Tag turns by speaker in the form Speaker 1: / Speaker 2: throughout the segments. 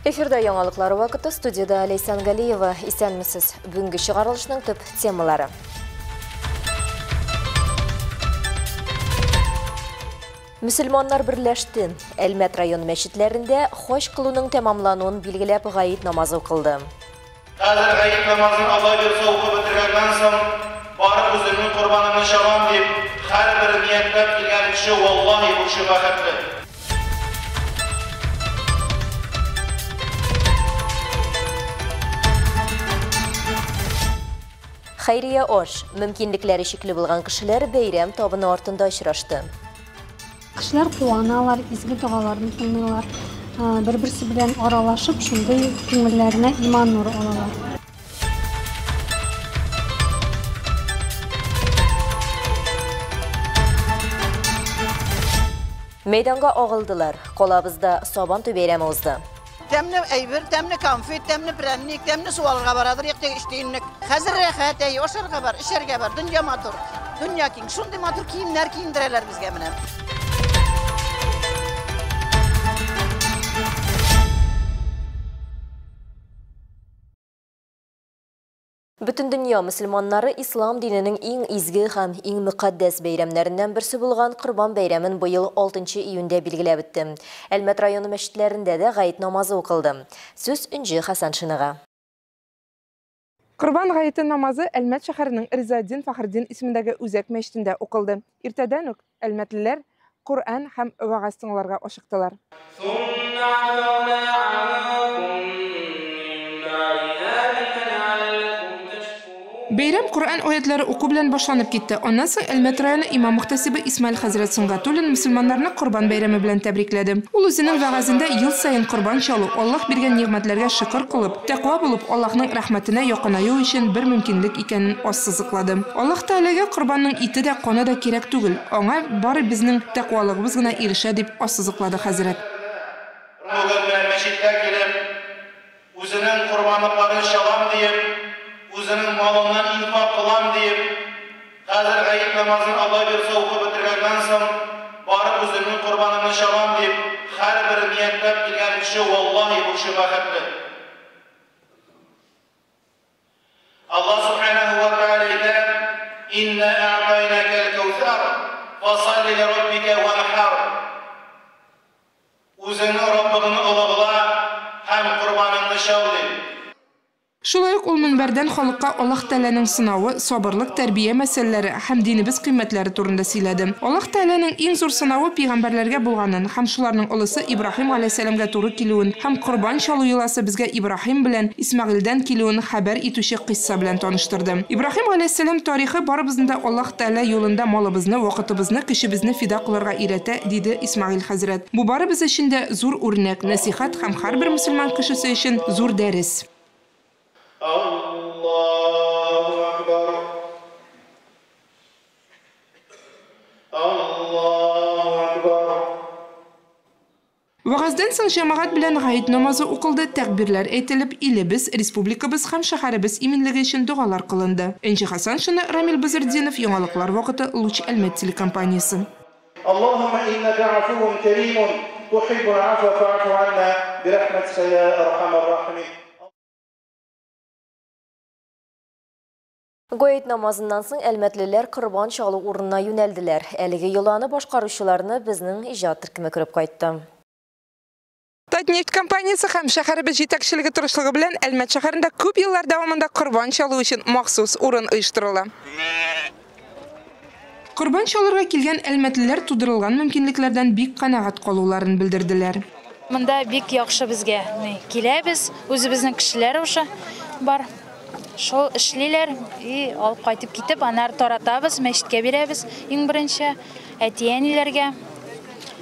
Speaker 1: Эфирда яңалыклар вакыты, студияда Лейсан Галиева. Исәнмесез. Бүгенге чыгарылышның төп темалары. Мөселманнар берләште. Әлмәт район мәчетләрендә хош кылуның тәмамлануын билгеләп гаит намазы укылды.
Speaker 2: Хәзер гаит намазын Алла бирсә укып бетергәннән соң, барып үзенең курбанын чалам дип, һәрбер ниятләп килгән кеше валлаһи бу кеше бәхетле.
Speaker 1: Хәйрия ош, мөмкинлекләре шикле булган кешеләр бәйрәм табыны артында очрашты.
Speaker 3: Кешеләр куаналар, изге дугаларны тыңлыйлар, бер-берсе белән аралашып, шундый күңелләренә иман нуры алалар.
Speaker 1: Мәйданга агылдылар. Колабызда Сабан бәйрәме узды.
Speaker 4: Тәмне әйбер, тәмне конфет, тәмне пряник, тәмне суалга барадыр, якты иштейнек. Хәзер рәхәт, ошарга бар, ишәргә бар, дөнья матур. Дөнья киң, шундый матур киемнәр киендерәләр безгә менә.
Speaker 1: Бүтін дөнья мөселманнары ислам диненең иң изге һәм иң мөкаддәс бәйрәмнәреннән берсе булган Корбан бәйрәмен быел 6 июньдә билгеләп үтте. Әлмәт районы мәчетләрендә дә гаит намазы укылды. Сүз Үнҗи Хәсәншиныга.
Speaker 5: Корбан гаете намазы Әлмәт шәһәренең Ризаддин Фахрдин исемендәге үзәк мәчетендә укылды. Иртәдән үк әлмәтлеләр Коръән һәм вәгазь тыңларга ашыктылар. Бәйрәм Коръән аятлары уку белән башланып китте. Аннан соң Әлмәт районы имам мөхтәсибе Исмаил хәзрәт Сунгатуллин мөселманнарны Корбан бәйрәме белән тәбрикләде. Ул үзенең вәгазендә ел сайын Корбан чалу, Аллаһ биргән нигъмәтләргә шөкр кылып, тәкъва булып Аллаһның рәхмәтенә якынаю өчен бер мөмкинлек икәнен ассызыклады. Аллаһ Тәгаләгә Корбанның ите дә, каны да кирәк түгел. Аңа бары безнең тәкъвалыгыбыз гына ирешә дип ассызыклады хәзрәт.
Speaker 2: Бүген мәчеткә килеп, үзенең курбанлыкларын чалам дип, үзенең малыннан инфак кылам дип, хәзер гаит намазын Алла бирсә укып бетергәннән соң, барып үзенең курбанын чалам дип, һәрбер ниятләп килгән кеше валлаһи бу кеше бәхетле. Алла субханаһу ва тааля әйтә: "Инна а'тайнака ал-каусар, фасалли лираббика ванхар." Үзеңнең Раббыңны олыгла һәм курбаныңны чал дип.
Speaker 5: Шулай ук ул мөнбәрдән халыкка Аллаһ Тәгаләнең сынавы, сабырлык, тәрбия мәсьәләләре һәм динебез кыйммәтләре турында сөйләде. Аллаһ Тәгаләнең иң зур сынавы пәйгамбәрләргә булганын һәм шуларның улысы Ибраһим галәйһиссәламгә туры килүен һәм Корбан чалу йоласы безгә Ибраһим белән Исмәгыйльдән килүен хәбәр итүче кыйсса белән таныштырды. Ибраһим галәйһиссәлам тарихы барыбызны да Аллаһ Тәгалә юлында малыбызны, вакытыбызны, кешебезне фида кылырга өйрәтә, диде Исмәгыйль хәзрәт. Бу барыбыз өчен дә зур үрнәк, насихат һәм һәрбер мөселман кешесе өчен зур дәрес.
Speaker 2: Аллаһу акбар. Аллаһу акбар.
Speaker 5: Вагаздан соң җәмәгать белән гаит намазы укылды, тәкъбирләр әйтелеп, илебез, республикабыз һәм шәһәребез иминлеге өчен дугалар кылынды. Энҗи Хәсәншина, Рамил Базырдинов, яңалыклар вакыты, Луч Әлмәт телекомпаниясе.
Speaker 2: Аллаһумма иннaka афуун каримун, тухиббул афва фа'фу анна бирахматика я архамар рахимин.
Speaker 1: Гаит намазыннан соң әлмәтлеләр Корбан чалу урынына юнәлделәр. Әлеге йоланы башкаручыларны безнең иҗат төркеме күреп кайтты.
Speaker 5: Татнефть компаниясе һәм шәһәребез җитәкчелеге тырышлыгы белән Әлмәт шәһәрендә күп еллар дәвамында Корбан чалу өчен махсус урын оештырыла. Корбан чалырга килгән әлмәтлеләр тудырылган мөмкинлекләрдән бик канәгать калуларын белдерделәр.
Speaker 6: Монда бик яхшы безгә. Киләбез, үзебезнең кешеләр уша бар. Шул эшлиләр, алып кайтып китеп, анар таратабыз, мәчеткә бирәбез, иң беренче әтиәниләргә,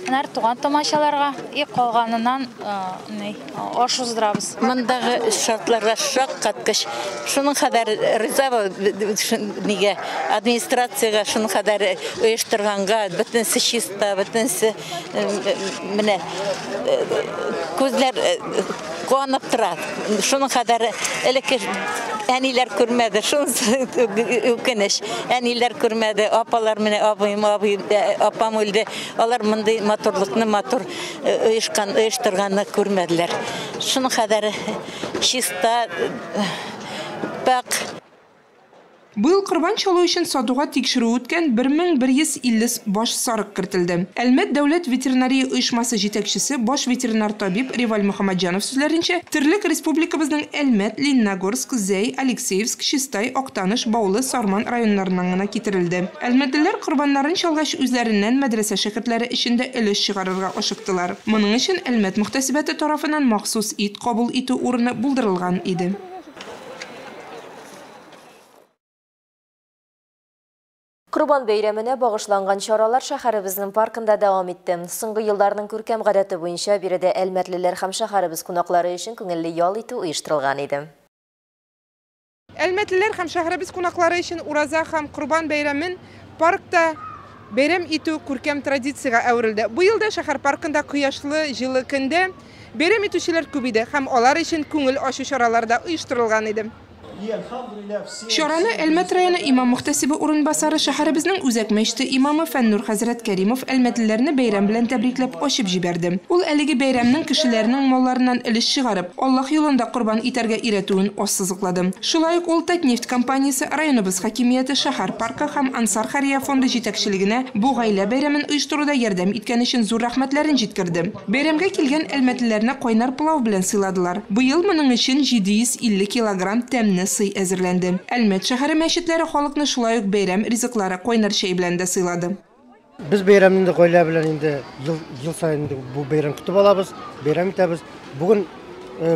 Speaker 6: анар туган томашаларга, калганынан аш уздырабыз.
Speaker 7: Мондагы шартларга шаккаткыч. Шуның хәбәр риза нигә администрациягә шуның хәбәр оештырганга, бөтенсе чиста, бөтенсе менә күзләр куанып тора. Шуның хәбәре элекке әниләр күрмәде, шунысы үкенеш. Әниләр күрмәде, апалар менә апам үлде. Алар мондый матурлыкны матур оештырганны күрмәделәр. шуның хәдәр чиста пак.
Speaker 5: Быел Корбан чалу өчен сатуга тикшерү үткән 1150 баш сарык кертелде. Әлмәт дәүләт ветеринария оешмасы җитәкчесе баш ветеринар табиб Реваль Мөхәммәтҗанов сүзләренчә, терлек республикабызның Әлмәт, Лениногорск, Зәй, Алексеевск, Чистай, Актаныш, Баулы, Сарман районнарыннан гына китерелде. Әлмәтлеләр корбаннарын чалгач үзләреннән мәдрәсә шәкертләре эчендә өлеш чыгарырга ашыктылар. Моның өчен Әлмәт мөхтәсибәте тарафыннан махсус ит кабул итү урыны булдырылган иде.
Speaker 1: Құрбан бәйрәменә багышланган чаралар шәһәребезнең паркында дәвам итте. Соңгы елларның күркәм гадәте буенча биредә әлмәтлеләр һәм шәһәребез кунаклары өчен күңелле ял итү оештырылган иде.
Speaker 5: Әлмәтлеләр һәм шәһәребез кунаклары өчен ураза һәм Корбан бәйрәмен паркта бәйрәм итү күркәм традициягә әверелде. Бу елда шәһәр паркында кояшлы җылы көндә бәйрәм итүчеләр күп иде һәм алар өчен күңел ачу чаралар да оештырылган иде. Чараны Әлмәт районы имам мөхтәсибе урынбасары шәһәребезнең үзәк мәчете имамы Фәннур хәзрәт Кәримов әлмәтлеләрне бәйрәм белән тәбрикләп ачып җибәрде. Ул әлеге бәйрәмнең кешеләрнең малларыннан өлеш чыгарып, Аллаһ юлында корбан итәргә өйрәтүен ассызыклады. Шулай ук ул Татнефть компаниясе, районыбыз хакимияте, шәһәр паркы һәм Ансар Хария фонды җитәкчелегенә бу гаилә бәйрәмен оештыруда ярдәм иткән өчен зур рәхмәтләрен җиткерде. Бәйрәмгә килгән әлмәтлеләрне кайнар пылау белән сыйладылар. Быел моның өчен 750 килограмм тәмле сый әзерләнде. Әлмәт шәһәре мәчетләре халыкны шулай ук бәйрәм ризыклары кайнар чәй белән дә сыйлады.
Speaker 8: Без бәйрәмне гаилә белән инде ел сайын бу бәйрәм көтеп алабыз, бәйрәм итәбез. Бүген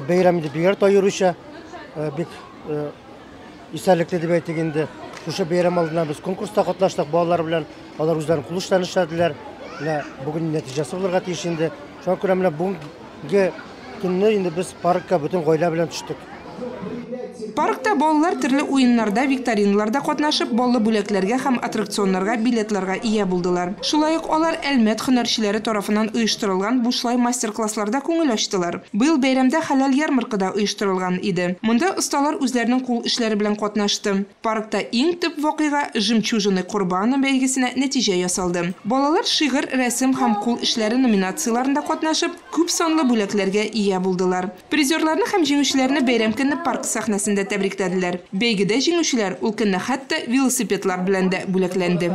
Speaker 8: бәйрәмне бигәр таяруча бик исәлекле дип әйтгәндә, шушы бәйрәм алдына без конкурста катнаштык балалар белән, алар үзләрен кулыштан эшләделәр. Бүген нәтиҗәсе булырга тиеш инде. Шуңа күрә менә бүгенге көнне инде без паркка бөтен гаилә белән төштек.
Speaker 5: Паркта балалар төрле уеннарда, викториналарда катнашып, баллы бүләкләргә һәм аттракционнарга, билетларга ия булдылар. Шулай ук алар Әлмәт һөнәрчеләре тарафыннан оештырылган бушлай мастер-классларда күңел ачтылар. Быел бәйрәмдә хәләл ярмаркы да оештырылган иде. Монда осталар үзләренең кул эшләре белән катнашты. Паркта иң төп вакыйга Жемчужины Корбаны бәйгесенә нәтиҗә ясалды. Балалар шигырь, рәсем һәм кул эшләре номинацияларында катнашып, күп санлы бүләкләргә ия булдылар. Призерларны һәм җиңүчеләрне бәйрәм көнне парк сәхнәсендә тәбрикләделәр. Бәйгедә җиңүчеләр ул көнне хәтта велосипедлар белән дә бүләкләнде.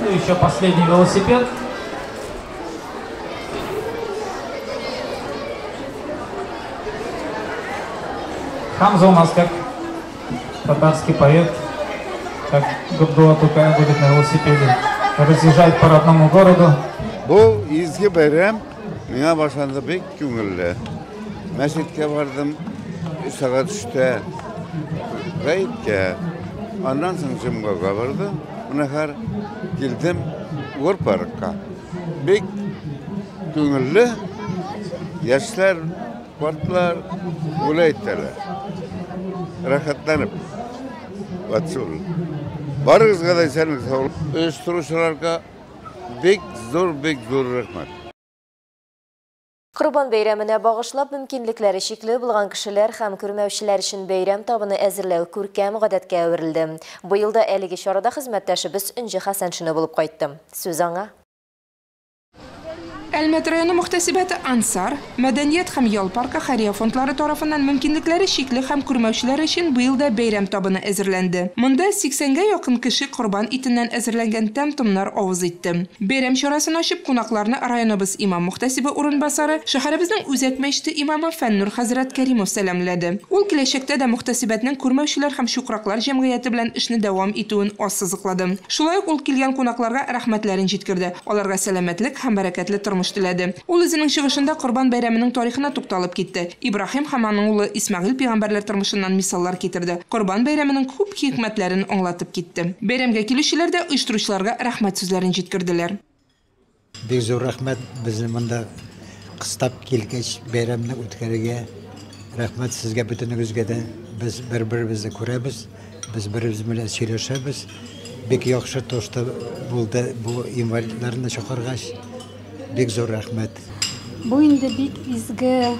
Speaker 9: Еще последний велосипед. Хамза у нас как татарский поэт, как Габдулла Тукай будет на велосипеде, разъезжает по родному городу.
Speaker 10: Бу изге бәйрәм миңа башланды бик күңелле. Мәчеткә бардым, сәгать 3-тә гаеткә. Аннан соң җомгага бардым. Менә килдем Ур паркка. Бик күңелле. Яшьләр, картлар уйлайталар. Рәхәтләнеп. Ватсул. Барыгызга да исәнлек саулык. Оештыручыларга бик зур рәхмәт.
Speaker 1: Корбан бәйрәменә багышлап мөмкинлекләре чикле булган кешеләр һәм күрмәүчеләр өчен бәйрәм табыны әзерләү күркәм гадәткә әверелде. Бу елда әлеге чарада хезмәттәшебез Өнҗе Хәсәншина булып кайтты. Сүз аңа.
Speaker 5: Әлмәт районы мөхтәсибәте Ансар, Мәдәният һәм ял паркы Хария фондлары тарафыннан мөмкинлекләре чикле һәм күрмәүчеләр өчен быел да бәйрәм табыны әзерләнде. Монда 80-гә якын кеше корбан итеннән әзерләнгән тәм-томнар авыз итте. Бәйрәм чарасын ачып кунакларны районыбыз имам мөхтәсибе урынбасары, шәһәребезнең үзәк мәчете имамы Фәннур хәзрәт Кәримов сәламләде. Ул киләчәктә дә мөхтәсибәтнең күрмәүчеләр һәм шукраклар җәмгыяте белән эшне дәвам итүен ассызыклады. Шулай ук ул килгән кунакларга рәхмәтләрен җиткерде. Аларга сәламәтлек һәм бәрәкәтле тормыш теләде. Ул үзенең чыгышында Корбан бәйрәменең тарихына тукталып китте. Ибраһим һәм аның улы Исмәгыйль пәйгамбәрләр тормышыннан мисаллар китерде. Корбан бәйрәменең күп хикмәтләрен аңлатып китте. Бәйрәмгә килүчеләр дә оештыручыларга рәхмәт сүзләрен җиткерделәр.
Speaker 11: Бик зур рәхмәт безнең монда кыстап килгәч бәйрәмне үткәрергә. Рәхмәт сезгә бөтенегезгә дә. Без бер-беребезне күрәбез, без беребез белән сөйләшәбез. Бик яхшы тошта булды бу инвалидларны чакыргач. Бик зур рәхмәт.
Speaker 3: Бу инде бик изге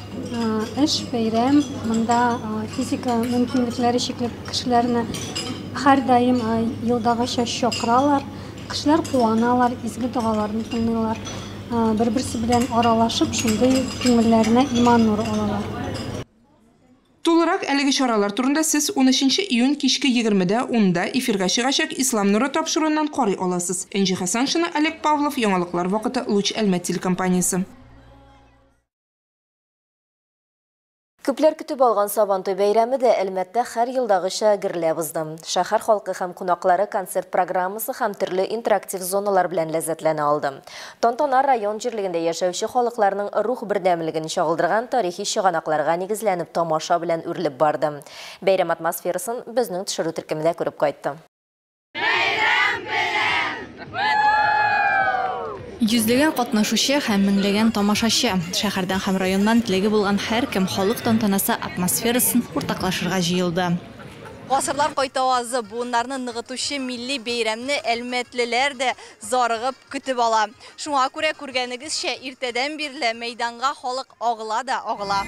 Speaker 3: эш бәйрәм. Монда физика мөмкинлекләре чикле кешеләрне һәр даим елдагыча чакыралар. Кешеләр куаналар, изге дуаларны тыңлыйлар. bir-birisi белән аралашып, шундый күңелләренә иман нуры алалар.
Speaker 5: Тулырак әлеге чаралар турында сез 13 июнь кичке 20-дә 10-да эфирга чыгачак Ислам нуры тапшыруыннан карый аласыз. Энҗи Хәсәншина, Олег Павлов, яңалыклар вакыты, Луч Әлмәт телекомпаниясе.
Speaker 1: Күпләр көтеп алган Сабантуй бәйрәме дә Әлмәттә һәр елдагыча гөрләп узды. Шәһәр халкы һәм кунаклары концерт программасы һәм төрле интерактив зоналар белән ләззәтләнә алды. Тантана район җирлегендә яшәүче халыкларның рух бердәмлеген чагылдырган тарихи чыганакларга нигезләнеп тамаша белән үрелеп барды. Бәйрәм атмосферасын безнең төшерү төркемендә күреп кайтты.
Speaker 12: Йөзлеген катнашучы һәм меңләгән тамашачы. Шәһәрдән һәм районнан теләге булган һәр кем халык тантанасы атмосферасын уртаклашырга җыелды.
Speaker 13: Гасырлар кайтавазы буыннарны ныгытучы милли бәйрәмне әлмәтлеләр дә зарыгып көтеп ала. Шуңа күрә күргәнегезчә иртәдән бирле мәйданга халык агыла да агыла.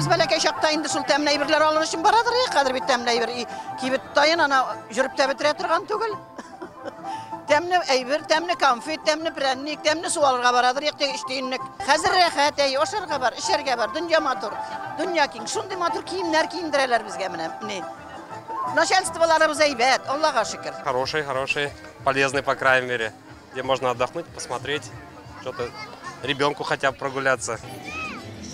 Speaker 4: Бәләкәй чакта инде шул тәмле әйберләр алыр өчен барадыр, хәзер бит тәмле әйбер кибет тайын ана жүреп тә бетерә торган түгел. Тәмле әйбер, тәмле конфет, тәмле пряник, тәмле су алырга барадыр, якты иштейнек. Хәзер рәхәт, ашарга бар, эшәргә бар, дөнья матур. Дөнья киң, шундый матур киемнәр киендерәләр безгә менә. Начальстволарыбыз әйбәт, Аллаһка шөкер.
Speaker 14: Хороший, полезный, по крайней мере, где можно отдохнуть, посмотреть, что-то ребенку хотя бы прогуляться.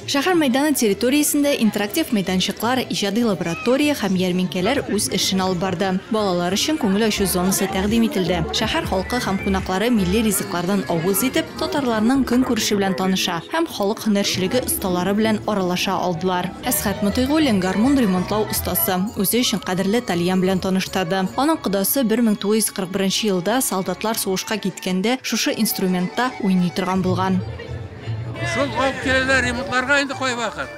Speaker 12: Шәһәр мәйданы территориясендә интерактив мәйданчыклар, иҗади лаборатория һәм ярминкәләр үз эшен алып барды. Балалар өчен күңел ачу зонасы тәкъдим ителде. Шәһәр халкы һәм кунаклары милли ризыклардан авыз итеп, татарларның көн күреше белән таныша һәм халык һөнәрчелеге осталары белән аралаша алдылар. Әсхәт Мутыйгуллин гармун ремонтлау остасы, үзе өчен кадерле тальян белән таныштырды. Аның кодасы 1941 елда солдатлар сугышка киткәндә шушы инструментта уйный торган булган.
Speaker 15: Шул алып келелер ремонтларга инде кой вакыт.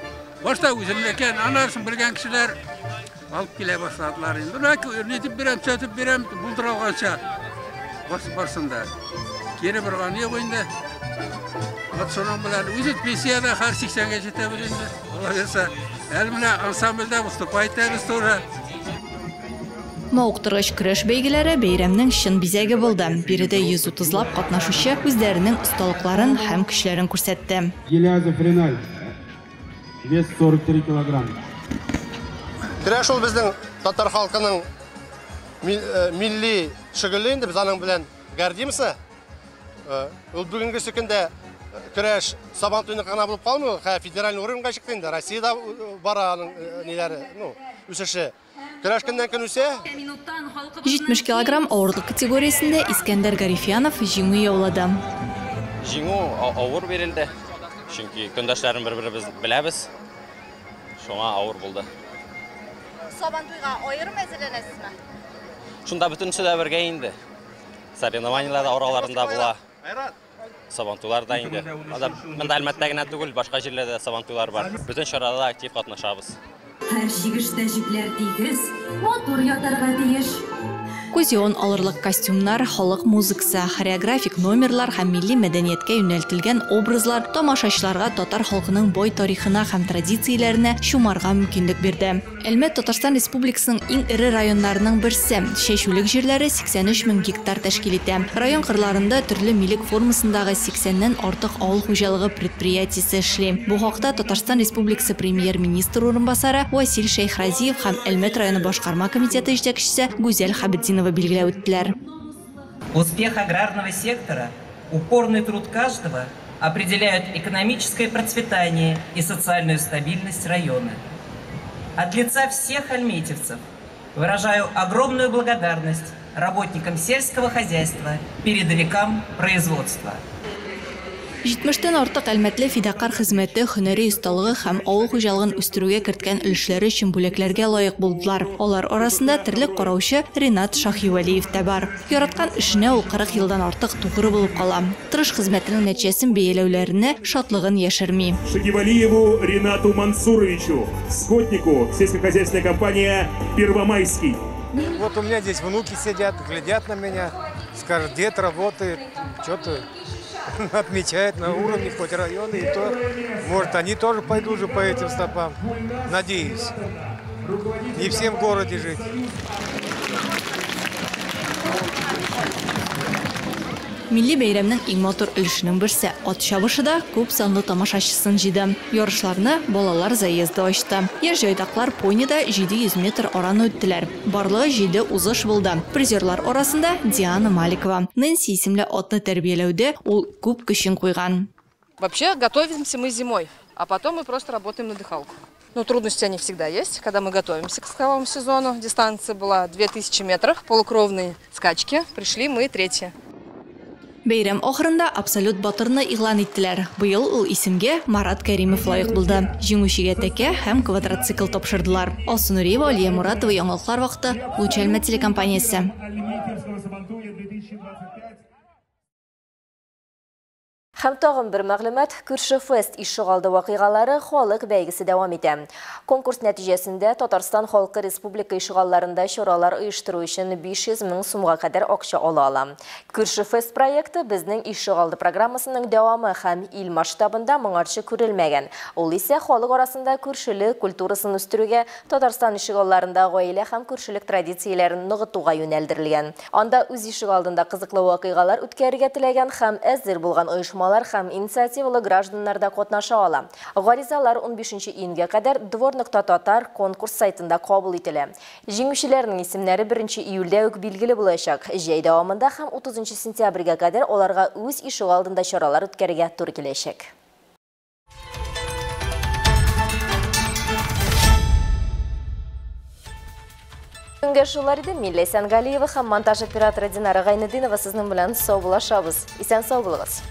Speaker 15: Башта үземнекен, анарсын белгән кешеләр алып килә башладылар инде. Нетип бирәм, сөтеп бирәм, булдыра алганча барсында. Кире барган юк инде. Вот шуның белән үзе пенсияда һәр 80-ге җитәбез инде. Алла берсә, әле менә ансамбльдә выступать итәбез тоже.
Speaker 12: Мауктыргыч көрәш бәйгеләре бәйрәмнең чын бизәге булды. Биредә 130лап катнашучы үзләренең осталыкларын һәм көчләрен күрсәтте.
Speaker 16: Гелязов Реналь, вес 43 килограмм.
Speaker 17: Көрәш ул безнең татар халкының милли шөгыле инде, без аның белән гордимся. Ул бүгенге көндә көрәш Сабантуйны гына булып калмый, федераль уровеньга чыкты инде. Россиядә бара аның ниләре, үсеше.
Speaker 12: 70 килограмм авырлык категориясендә Искәндәр Гарифянов җиңү яулады.
Speaker 18: Җиңү авыр бирелде. Чөнки көндәшләрен бер-беребез беләбез. Шуңа авыр булды.
Speaker 13: Сабантуйга аерым әзерләнәсезме?
Speaker 18: Шунда бөтенсе дә бергә инде. Соревнованияларда араларында була. Сабантуйларда инде. Монда Әлмәттә генә түгел, башка җирләрдә сабантуйлар бар. Бүтән чарада актив катнашабыз.
Speaker 19: Һәр җигештә җипләр тигез, мотор ятарга тиеш.
Speaker 12: Кузион алырлык костюмнар, халык музыкасы, хореографик номерлар һәм милли мәдәнияткә юнәлтелгән образлар тамашачыларга татар халкының бай тарихына һәм традицияләренә чумарга мөмкинлек бирде. Әлмәт Татарстан Республикасының иң ире районнарының берсе. Чәчүлек җирләре 83 мең гектар тәшкил итә. Район кырларында төрле милек формасындагы 80ннән артык авыл хуҗалыгы предприятиесе эшли. Бу хакта Татарстан Республикасы премьер-министр урынбасары Василь Шейхразиев һәм Әлмәт районы башкарма комитеты җитәкчесе Гүзәл Хабетдинова белгиләп үттеләр.
Speaker 20: Успех аграрного сектора, упорный труд каждого определяют экономическое процветание и социальную стабильность района. От лица всех альметьевцев выражаю огромную благодарность работникам сельского хозяйства, передовикам производства.
Speaker 12: 70-тән артык Әлмәтле фидакар хезмәте, һөнәри осталыгы һәм авыл хуҗалыгын үстерүгә керткән өлешләре өчен бүләкләргә лаек булдылар. Алар арасында терлек караучы Ринат Шаһивәлиев тә бар. Яраткан эшенә ул 40 елдан артык тугры булып кала. Тырыш хезмәтенең нәтиҗәсен бәяләүләренә шатлыгын яшерми.
Speaker 21: Шаһивәлиеву Ринату Мансуровичу, скотнику, сельскохозяйственная компания «Первомайский».
Speaker 22: Вот у меня здесь внуки сидят, глядят на меня, скажут, дед работает, что-то отмечает на уровне хоть района, и то, может, они тоже пойдут же по этим стопам, надеюсь. Не всем в городе жить.
Speaker 12: Milli beyramның иң мотор өлешенең берсе ат чабышы да күп санлы тамашачысын җыйды. Ярышларны балалар заезды ачты. Җайдаклар Понida 700 метр араны үттеләр. Барлыгы 7 узыш булды. Призерлар арасында Диана Маликова. Нэнси исемле атны тәрбияләүдә ул күп көчен куйган.
Speaker 2: Вообще готовимся мы зимой, а потом мы просто работаем на дыхалку. Но трудности они всегда есть, когда мы готовимся к скаковому сезону. Дистанция была 2000 метров, полукровные скачки. Пришли мы третьи.
Speaker 12: Бәйрәм ахырында Абсолют батырны игълан иттеләр. Быел ул исемгә Марат Кәримов лаек булды. Җиңүчегә тәкә һәм квадроцикл тапшырдылар. Алсу Нуриева, Алия Муратова, Яңалыклар вакыты, Лучалма телекомпаниясе.
Speaker 1: Һәм тагын бер мәгълүмат, Күрше фест ишегалды вакыйгалары халык бәйгесе дәвам итә. Конкурс нәтиҗәсендә Татарстан Халкы Республика ишегалларында чаралар оештыру өчен 500 мең сумга кадәр акча ала ала. Күрше фест проекты безнең ишегалды программасының дәвамы һәм ил масштабында моңарчы күрелмәгән. Ул исә халык арасында күршелек культурасын үстерүгә, Татарстан ишегалларында гаилә һәм күршелек традицияләрен ныгытуга юнәлдерелгән. Анда үз ишегалдында кызыклы вакыйгалар үткәрергә теләгән һәм әзер булган оешмалар һәм инициативалы гражданнар да катнаша ала. Гаризалар 15 июньгә кадәр Dvor.Tatar конкурс сайтында кабул ителә. Җиңүчеләрнең исемнәре 1 июльдә үк билгеле булачак. Җәй дәвамында һәм 30 сентябрьгә кадәр аларга үз ишегалдында чаралар үткәрергә туры киләчәк. Бүгенге шулар иде. Милләйсән Галиева һәм монтаж операторы Динара Гайнетдинова сезнең белән сау булашабыз. Исән сау булыгыз.